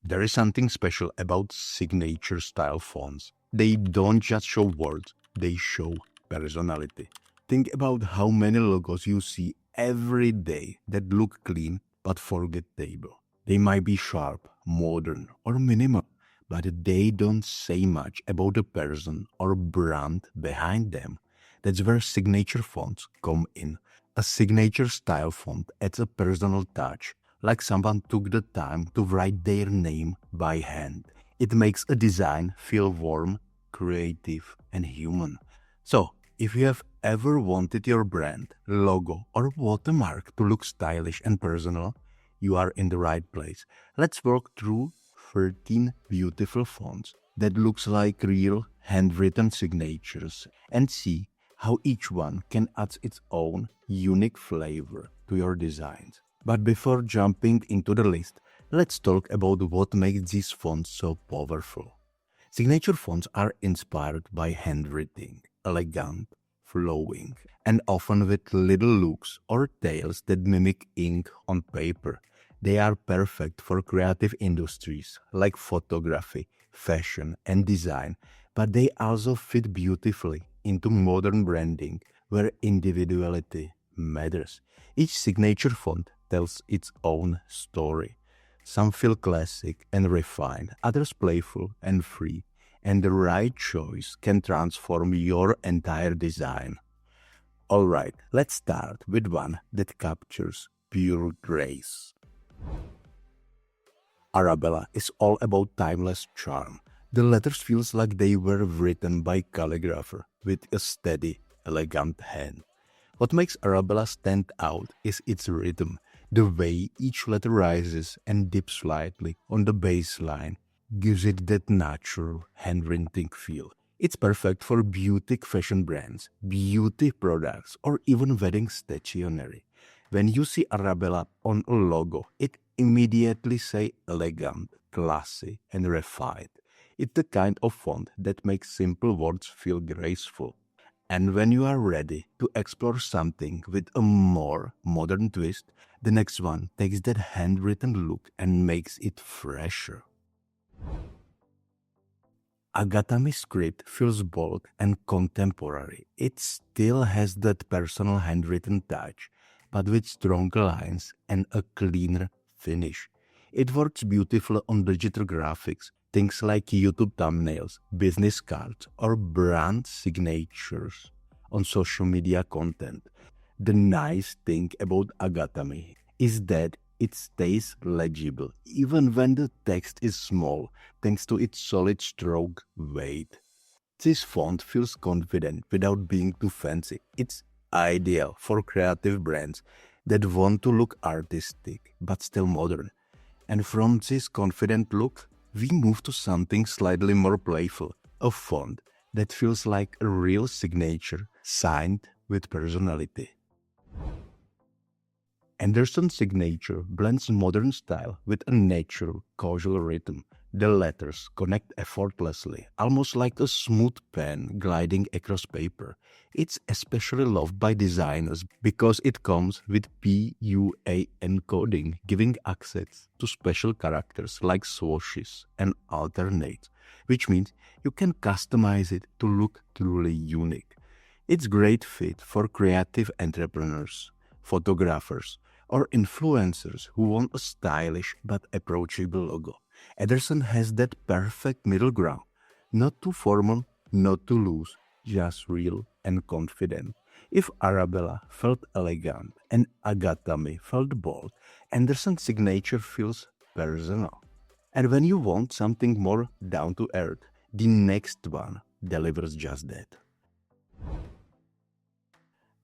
There is something special about signature style fonts. They don't just show words, they show personality. Think about how many logos you see every day that look clean but forgettable. They might be sharp, modern, or minimal, but they don't say much about the person or brand behind them. That's where signature fonts come in. A signature style font adds a personal touch, like someone took the time to write their name by hand. It makes a design feel warm, creative, and human. So, if you have ever wanted your brand, logo, or watermark to look stylish and personal, you are in the right place. Let's walk through 13 beautiful fonts that looks like real handwritten signatures and see how each one can add its own unique flavor to your designs. But before jumping into the list, let's talk about what makes these fonts so powerful. Signature fonts are inspired by handwriting, elegant, flowing, and often with little looks or tails that mimic ink on paper. They are perfect for creative industries like photography, fashion, and design, but they also fit beautifully into modern branding where individuality matters. Each signature font tells its own story. Some feel classic and refined, others playful and free, and the right choice can transform your entire design. Alright, let's start with one that captures pure grace. Arabella is all about timeless charm. The letters feels like they were written by calligrapher with a steady, elegant hand. What makes Arabella stand out is its rhythm. The way each letter rises and dips slightly on the baseline gives it that natural handwriting feel. It's perfect for beauty fashion brands, beauty products, or even wedding stationery. When you see Arabella on a logo, it immediately says elegant, classy, and refined. It's the kind of font that makes simple words feel graceful. And when you are ready to explore something with a more modern twist, the next one takes that handwritten look and makes it fresher. Agattamy Script feels bold and contemporary. It still has that personal handwritten touch, but with stronger lines and a cleaner finish. It works beautifully on digital graphics, things like YouTube thumbnails, business cards, or brand signatures on social media content. The nice thing about Agattamy is that it stays legible even when the text is small thanks to its solid stroke weight. This font feels confident without being too fancy. It's ideal for creative brands that want to look artistic but still modern. And from this confident look, we move to something slightly more playful, a font that feels like a real signature signed with personality. Anderson's signature blends modern style with a natural, casual rhythm. The letters connect effortlessly, almost like a smooth pen gliding across paper. It's especially loved by designers because it comes with PUA encoding, giving access to special characters like swashes and alternates, which means you can customize it to look truly unique. It's great fit for creative entrepreneurs, photographers, or influencers who want a stylish but approachable logo. Ederson has that perfect middle ground, not too formal, not too loose, just real and confident. If Arabella felt elegant and Agattamy felt bold, Anderson's signature feels personal. And when you want something more down to earth, the next one delivers just that.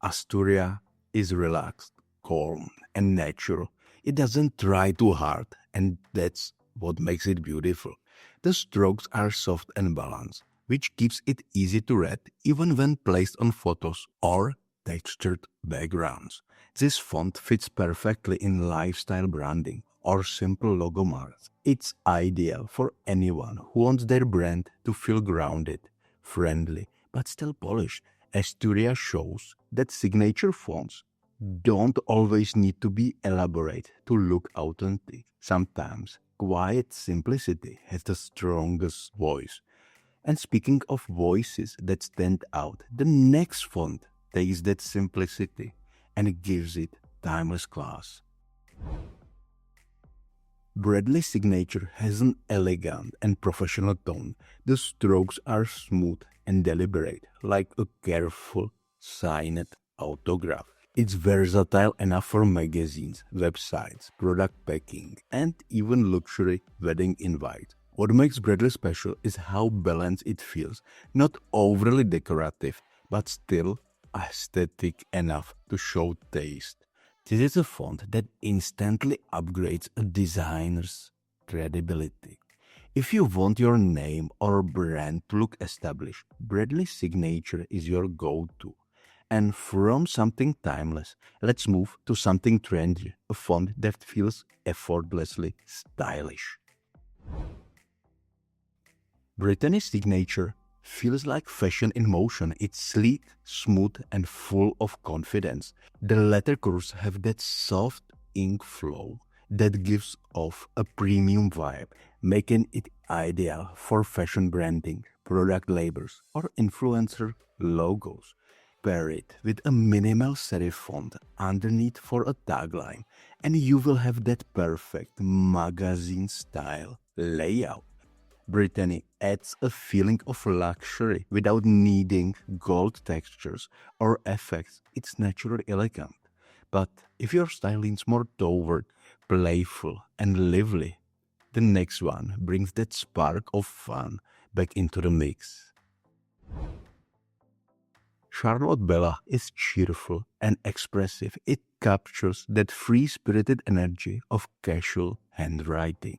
Asturria is relaxed, calm, and natural. It doesn't try too hard, and that's what makes it beautiful. The strokes are soft and balanced, which keeps it easy to read even when placed on photos or textured backgrounds. This font fits perfectly in lifestyle branding or simple logo marks. It's ideal for anyone who wants their brand to feel grounded, friendly, but still polished. Asturria shows that signature fonts don't always need to be elaborate to look authentic. Sometimes quiet simplicity has the strongest voice. And speaking of voices that stand out, the next font takes that simplicity and gives it timeless class. Brittany Signature has an elegant and professional tone. The strokes are smooth and deliberate, like a careful, signed autograph. It's versatile enough for magazines, websites, product packing, and even luxury wedding invites. What makes Brittany special is how balanced it feels, not overly decorative, but still aesthetic enough to show taste. This is a font that instantly upgrades a designer's credibility. If you want your name or brand to look established, Brittany Signature is your go-to. And from something timeless, let's move to something trendy, a font that feels effortlessly stylish. Brittany Signature feels like fashion in motion. It's sleek, smooth, and full of confidence. The letter curves have that soft ink flow that gives off a premium vibe, making it ideal for fashion branding, product labels, or influencer logos. Pair it with a minimal serif font underneath for a tagline, and you will have that perfect magazine style layout. Brittany adds a feeling of luxury without needing gold textures or effects. It's naturally elegant. But if your style leans more toward playful and lively, the next one brings that spark of fun back into the mix. Charlotte Bella is cheerful and expressive. It captures that free-spirited energy of casual handwriting.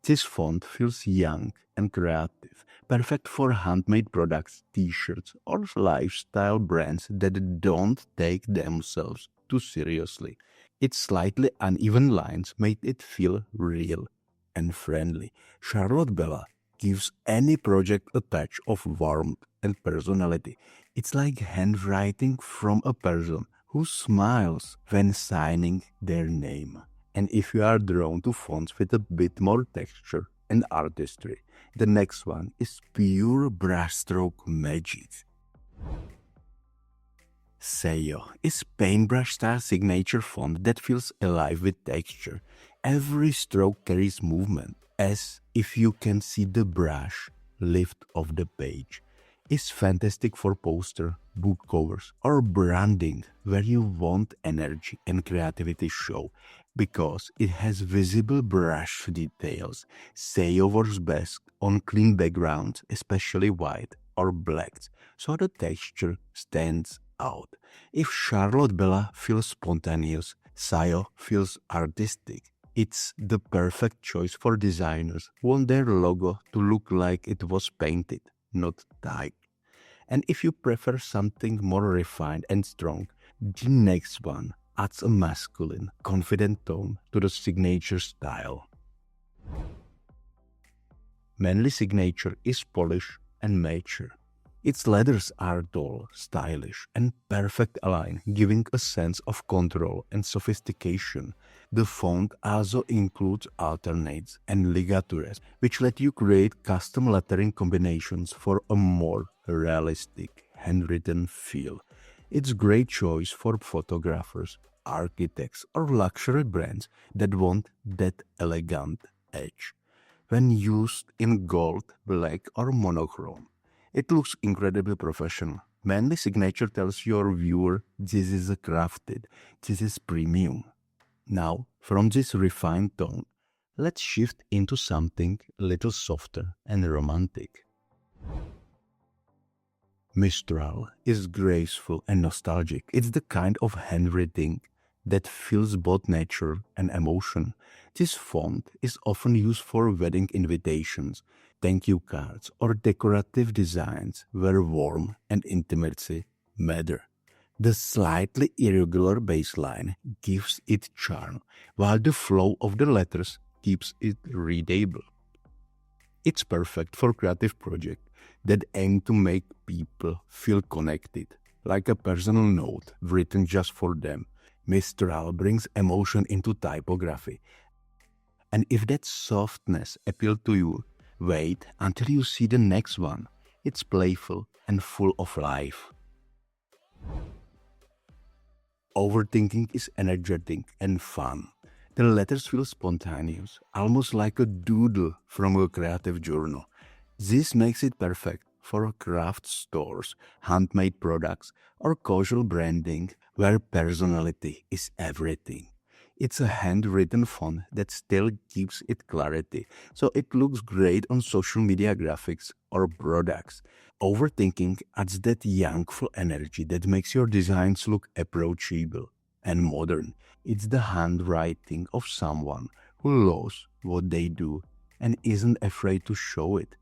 This font feels young and creative, perfect for handmade products, t-shirts, or lifestyle brands that don't take themselves too seriously. Its slightly uneven lines made it feel real and friendly. Charlotte Bella gives any project a touch of warmth and personality. It's like handwriting from a person who smiles when signing their name. And if you are drawn to fonts with a bit more texture and artistry, the next one is pure brushstroke magic. Saio is paintbrush style signature font that feels alive with texture. Every stroke carries movement, as if you can see the brush lift off the page. It's fantastic for poster, book covers, or branding where you want energy and creativity show because it has visible brush details. Saio works best on clean backgrounds, especially white or black, so the texture stands out. If Charlotte Bella feels spontaneous, Saio feels artistic. It's the perfect choice for designers who want their logo to look like it was painted, not typed. And if you prefer something more refined and strong, the next one adds a masculine, confident tone to the signature style. Manly Signature is polished and mature. Its letters are dull, stylish, and perfect align, giving a sense of control and sophistication. The font also includes alternates and ligatures, which let you create custom lettering combinations for a more realistic handwritten feel. It's a great choice for photographers, architects, or luxury brands that want that elegant edge. When used in gold, black, or monochrome, it looks incredibly professional. Manly Signature tells your viewer this is a crafted, this is premium. Now, from this refined tone, let's shift into something a little softer and romantic. Mistral is graceful and nostalgic. It's the kind of handwriting that feels both nature and emotion. This font is often used for wedding invitations, thank you cards, or decorative designs where warmth and intimacy matter. The slightly irregular baseline gives it charm, while the flow of the letters keeps it readable. It's perfect for creative projects that aim to make people feel connected, like a personal note written just for them. Mistral brings emotion into typography, And if that softness appealed to you, wait until you see the next one. It's playful and full of life. Overthinking is energetic and fun. The letters feel spontaneous, almost like a doodle from a creative journal. This makes it perfect for craft stores, handmade products, or casual branding where personality is everything. It's a handwritten font that still keeps it clarity, so it looks great on social media graphics or products. Overthinking adds that youthful energy that makes your designs look approachable and modern. It's the handwriting of someone who loves what they do and isn't afraid to show it.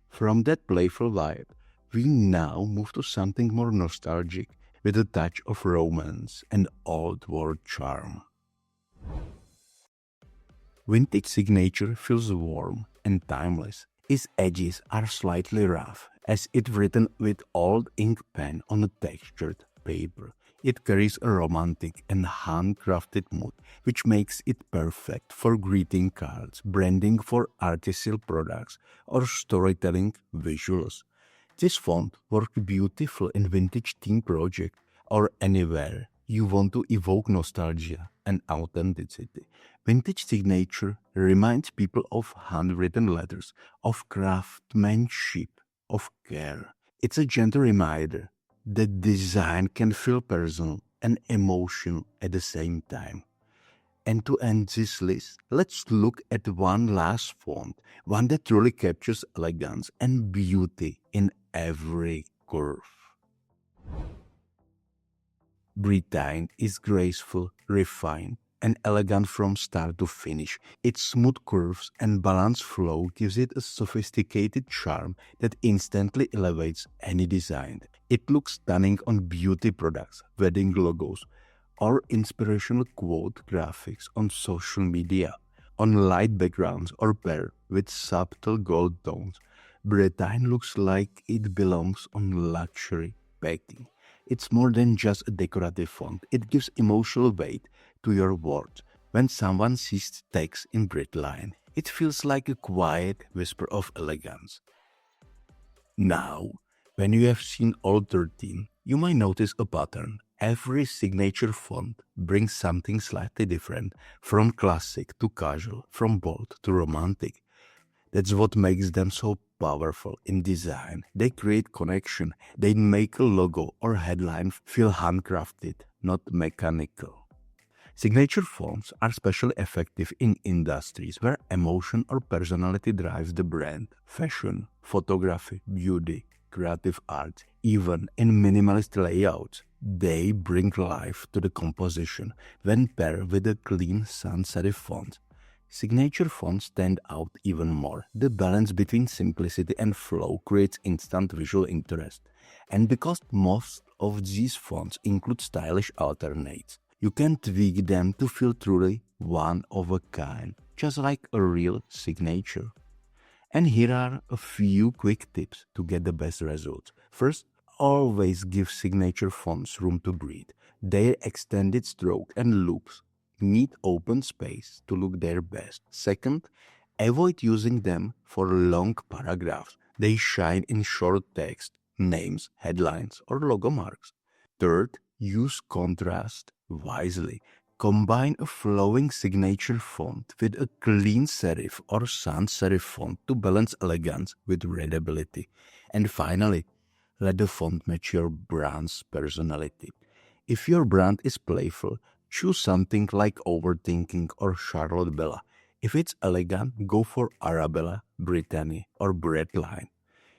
From that playful vibe, we now move to something more nostalgic with a touch of romance and old world charm. Vintage Signature feels warm and timeless. Its edges are slightly rough, as if written with old ink pen on a textured paper. It carries a romantic and handcrafted mood, which makes it perfect for greeting cards, branding for artisanal products, or storytelling visuals. This font works beautiful in vintage theme project or anywhere you want to evoke nostalgia and authenticity. Vintage Signature reminds people of handwritten letters, of craftsmanship, of care. It's a gentle reminder that design can feel personal and emotional at the same time. And to end this list, let's look at one last font, one that truly captures elegance and beauty in every curve. Breathine is graceful, refined, and elegant from start to finish. Its smooth curves and balanced flow gives it a sophisticated charm that instantly elevates any design. It looks stunning on beauty products, wedding logos, or inspirational quote graphics on social media. On light backgrounds or paired with subtle gold tones, Brettine looks like it belongs on luxury packing. It's more than just a decorative font. It gives emotional weight to your words. When someone sees text in Brettine, it feels like a quiet whisper of elegance. Now, when you have seen all 13, you might notice a pattern. Every signature font brings something slightly different, from classic to casual, from bold to romantic. That's what makes them so powerful in design. They create connection. They make a logo or headline feel handcrafted, not mechanical. Signature fonts are especially effective in industries where emotion or personality drives the brand. Fashion, photography, beauty, creative art, even in minimalist layouts. They bring life to the composition when paired with a clean sans-serif font. Signature fonts stand out even more. The balance between simplicity and flow creates instant visual interest. And because most of these fonts include stylish alternates, you can tweak them to feel truly one of a kind, just like a real signature. And here are a few quick tips to get the best results. First, always give signature fonts room to breathe. Their extended stroke and loops need open space to look their best. Second, avoid using them for long paragraphs. They shine in short text, names, headlines, or logo marks. Third, use contrast wisely. Combine a flowing signature font with a clean serif or sans serif font to balance elegance with readability. And finally, let the font match your brand's personality. If your brand is playful, choose something like Overthinking or Charlotte Bella. If it's elegant, go for Arabella, Brittany, or Brettline.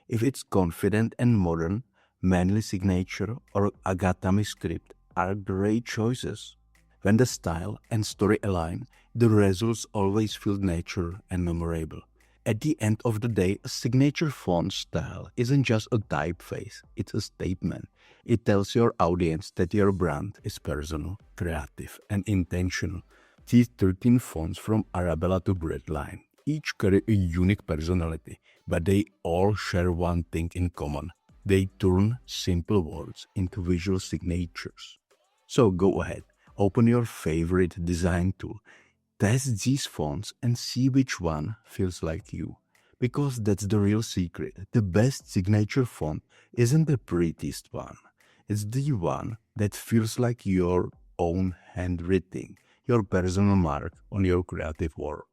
If it's confident and modern, Manly Signature or Agattamy Script are great choices. When the style and story align, the results always feel natural and memorable. At the end of the day, a signature font style isn't just a typeface, it's a statement. It tells your audience that your brand is personal, creative, and intentional. These 13 fonts from Arabella to Breadline each carry a unique personality, but they all share one thing in common. They turn simple words into visual signatures. So go ahead, open your favorite design tool, Test these fonts and see which one feels like you. Because that's the real secret. The best signature font isn't the prettiest one. It's the one that feels like your own handwriting, your personal mark on your creative work.